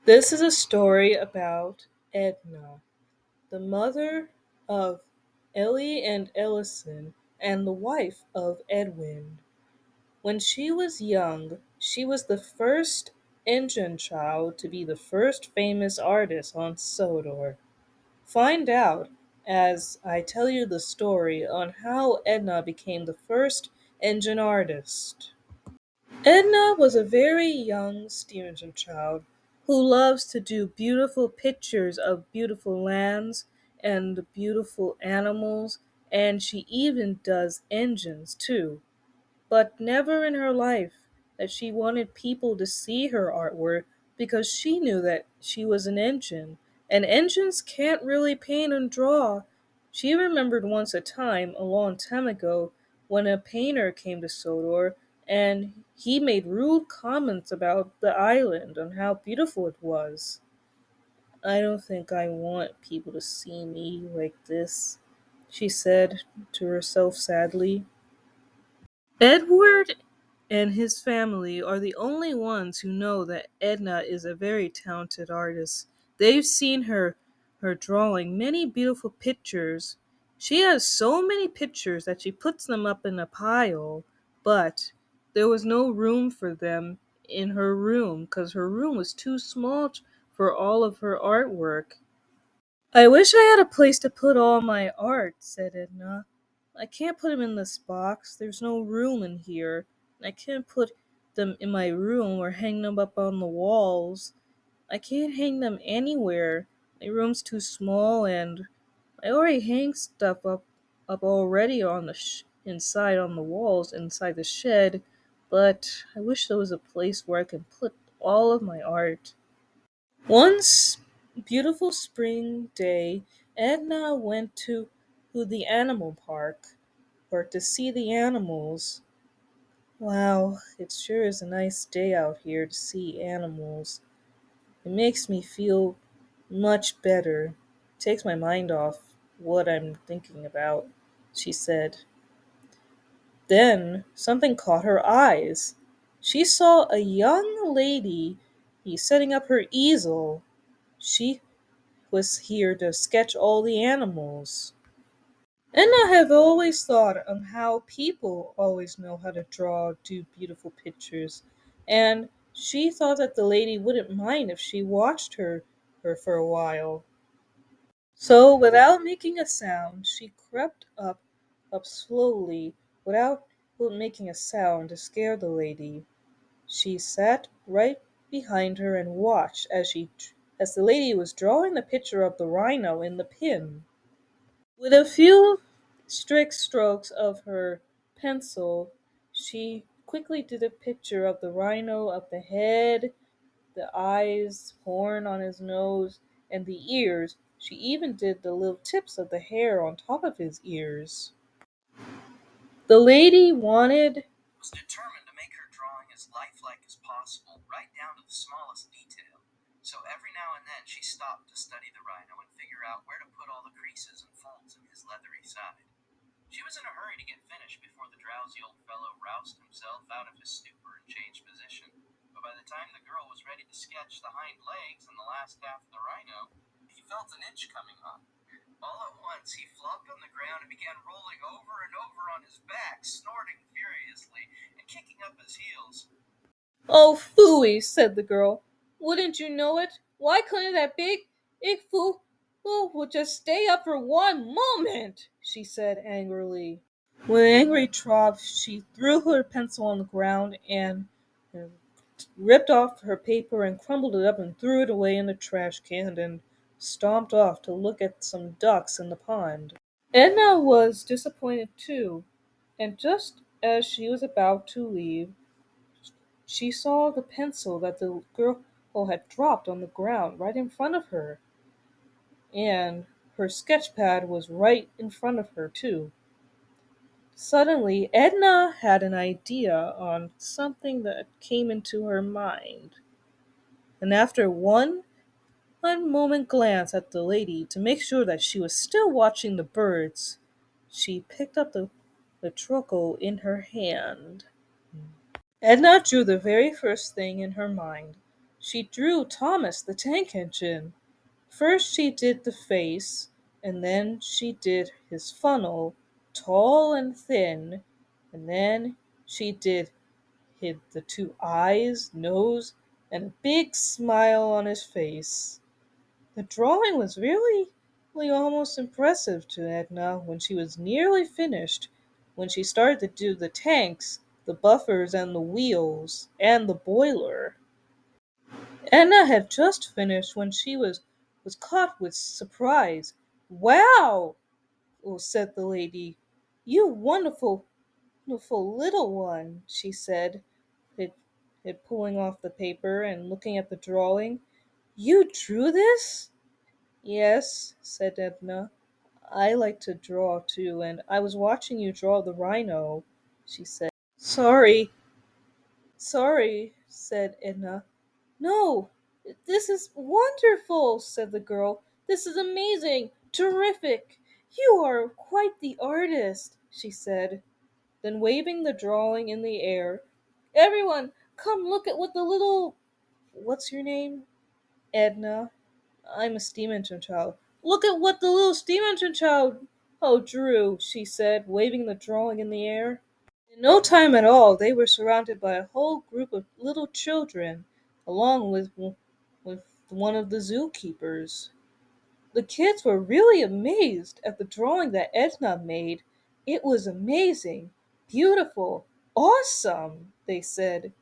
This is a story about Edna, the mother of Ellie and Ellison and the wife of Edwin. When she was young, she was the first engine child to be the first famous artist on Sodor. Find out as I tell you the story on how Edna became the first engine artist. Edna was a very young Stevenson child who loves to do beautiful pictures of beautiful lands and beautiful animals, and she even does engines too. But never in her life that she wanted people to see her artwork because she knew that she was an engine, and engines can't really paint and draw. She remembered once a time, a long time ago, when a painter came to Sodor and he made rude comments about the island and how beautiful it was. I don't think I want people to see me like this, she said to herself sadly. Edward and his family are the only ones who know that Edna is a very talented artist. They've seen her drawing many beautiful pictures. She has so many pictures that she puts them up in a pile, but there was no room for them in her room because her room was too small for all of her artwork. I wish I had a place to put all my art, said Edna. I can't put them in this box. There's no room in here. I can't put them in my room or hang them up on the walls. I can't hang them anywhere. My room's too small and I already hang stuff up already on the inside on the walls inside the shed, but I wish there was a place where I could put all of my art. One beautiful spring day, Edna went to the animal park or to see the animals. Wow, it sure is a nice day out here to see animals. It makes me feel much better. Takes my mind off what I'm thinking about, she said. Then something caught her eyes. She saw a young lady setting up her easel. She was here to sketch all the animals. And I have always thought on how people always know how to draw, do beautiful pictures, and she thought that the lady wouldn't mind if she watched her for a while. So without making a sound, she crept up slowly, without making a sound to scare the lady. She sat right behind her and watched as the lady was drawing the picture of the rhino in the pin. With a few strict strokes of her pencil, she quickly did a picture of the rhino of the head, the eyes, horn on his nose, and the ears. She even did the little tips of the hair on top of his ears. The lady wanted was determined to make her drawing as lifelike as possible, right down to the smallest detail. So every now and then she stopped to study the rhino and figure out where to put all the creases and folds in his leathery side. She was in a hurry to get finished before the drowsy old fellow roused himself out of his stupor and changed position. But by the time the girl was ready to sketch the hind legs and the last half of the rhino, he felt an itch coming on. All at once, he flopped on the ground and began rolling over and over on his back, snorting furiously and kicking up his heels. "Oh, phooey," said the girl. "Wouldn't you know it? Why couldn't that big fool would just stay up for one moment?" she said angrily. With an angry trot, she threw her pencil on the ground and ripped off her paper and crumpled it up and threw it away in the trash can and stomped off to look at some ducks in the pond. Edna was disappointed too, and just as she was about to leave, she saw the pencil that the girl had dropped on the ground right in front of her, and her sketch pad was right in front of her too. Suddenly, Edna had an idea on something that came into her mind, and after one moment glance at the lady to make sure that she was still watching the birds, she picked up the troco in her hand. Edna drew the very first thing in her mind. she drew Thomas the Tank Engine. First she did the face, and then she did his funnel, tall and thin, and then she did hid the two eyes, nose, and a big smile on his face. The drawing was really almost impressive to Edna when she was nearly finished, when she started to do the tanks, the buffers and the wheels, and the boiler. Edna had just finished when she was caught with surprise. "Wow!" said the lady. "You wonderful little one," she said, it, it pulling off the paper and looking at the drawing. "You drew this?" "Yes," said Edna. "I like to draw too, and I was watching you draw the rhino," she said. Sorry, said Edna. "No, this is wonderful," said the girl. "This is amazing, terrific. You are quite the artist," she said. Then waving the drawing in the air, "Everyone, come look at what the little— What's your name?" "Edna. I'm a steam engine child." "Look at what the little steam engine child drew," she said, waving the drawing in the air. In no time at all they were surrounded by a whole group of little children, along with one of the zookeepers. The kids were really amazed at the drawing that Edna made. It was amazing, beautiful, awesome, they said.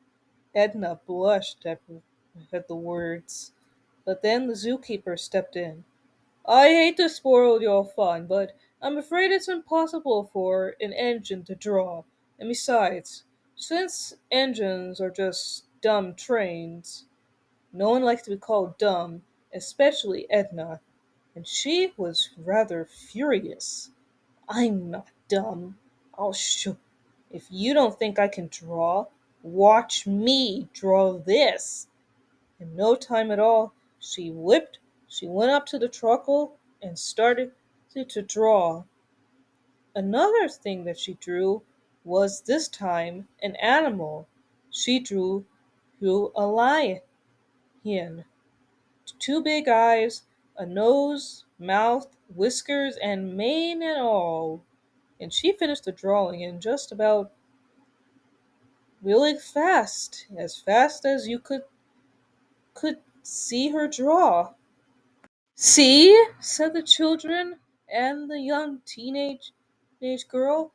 Edna blushed at the words. But then the zookeeper stepped in. "I hate to spoil your fun, but I'm afraid it's impossible for an engine to draw. And besides, since engines are just dumb trains, no one likes to be called dumb, especially Edna, and she was rather furious. "I'm not dumb. I'll show. If you don't think I can draw, watch me draw this." In no time at all, she went up to the truckle and started to draw. Another thing that she drew was this time an animal. She drew a lion, two big eyes, a nose, mouth, whiskers, and mane and all. And she finished the drawing in just about really fast as you could see her draw. "See," said the children and the young teenage girl,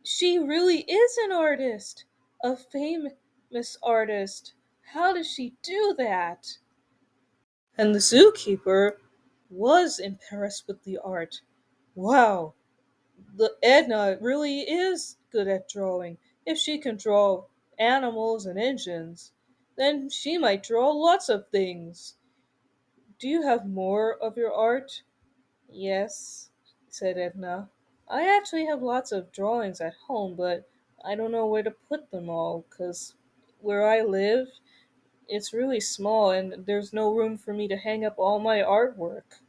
"she really is an artist, a famous artist. How does she do that?" And the zookeeper was impressed with the art. "Wow, the Edna really is good at drawing. If she can draw animals and engines, then she might draw lots of things. Do you have more of your art?" "Yes," said Edna. "I actually have lots of drawings at home, but I don't know where to put them all, 'cause where I live, it's really small and there's no room for me to hang up all my artwork."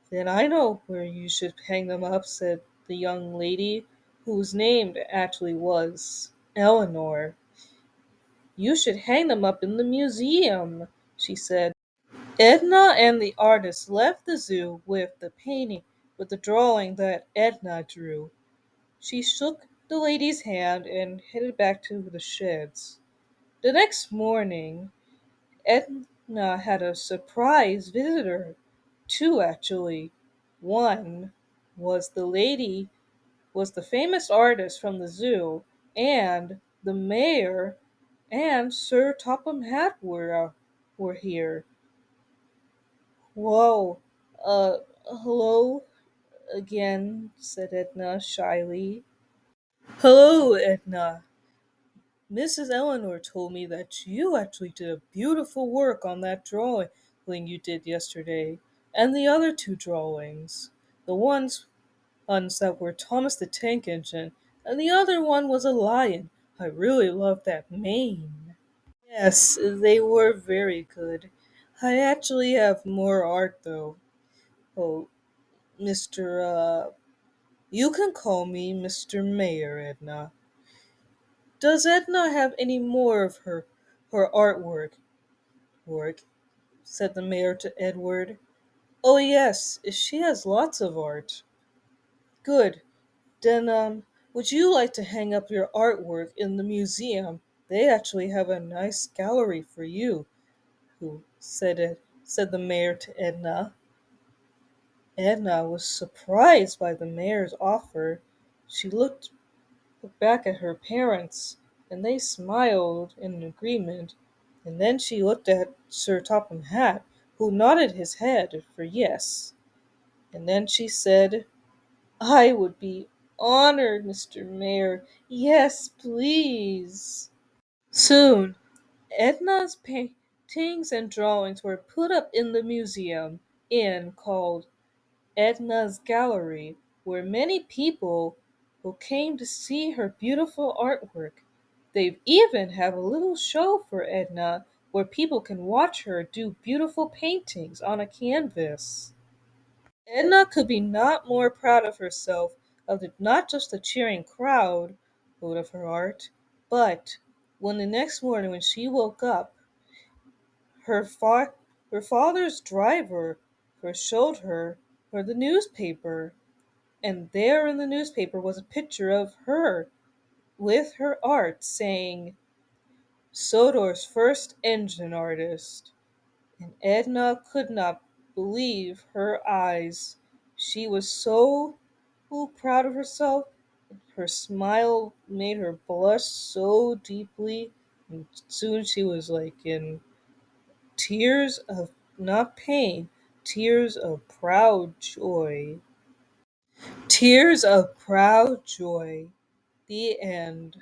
"Then I know where you should hang them up," said the young lady, whose name actually was Eleanor. "You should hang them up in the museum," she said. Edna and the artist left the zoo with the painting, with the drawing that Edna drew. She shook the lady's hand and headed back to the sheds. The next morning, Edna had a surprise visitor. Two, actually. One was the famous artist from the zoo, and the mayor and Sir Topham Hatt were here. "Whoa, hello again," said Edna shyly. "Hello, Edna. Mrs. Eleanor told me that you actually did a beautiful work on that drawing you did yesterday, and the other two drawings. The ones that were Thomas the Tank Engine, and the other one was a lion. I really loved that mane." "Yes, they were very good. I actually have more art, though. Oh, Mr. You can call me Mr. Mayor, Edna. Does Edna have any more of her artwork?" artwork, said the mayor to Edward. Oh, yes, she has lots of art. Good. Then, would you like to hang up your artwork in the museum? They actually have a nice gallery for you, said the mayor to Edna. Edna was surprised by the mayor's offer. She looked back at her parents, and they smiled in agreement. And then she looked at Sir Topham Hatt, who nodded his head for yes. And then she said, I would be honored, Mr. Mayor. Yes, please. Soon, Edna's paintings and drawings were put up in the museum inn called Edna's Gallery, where many people who came to see her beautiful artwork. They even have a little show for Edna where people can watch her do beautiful paintings on a canvas. Edna could be not more proud of herself of not just the cheering crowd of her art, but when the next morning when she woke up, her, fa- her father's driver first showed her the newspaper. And there in the newspaper was a picture of her with her art saying, Sodor's first engine artist. And Edna could not believe her eyes. She was so proud of herself. Her smile made her blush so deeply. And soon she was like in tears of not pain, tears of proud joy. Tears of proud joy. The end.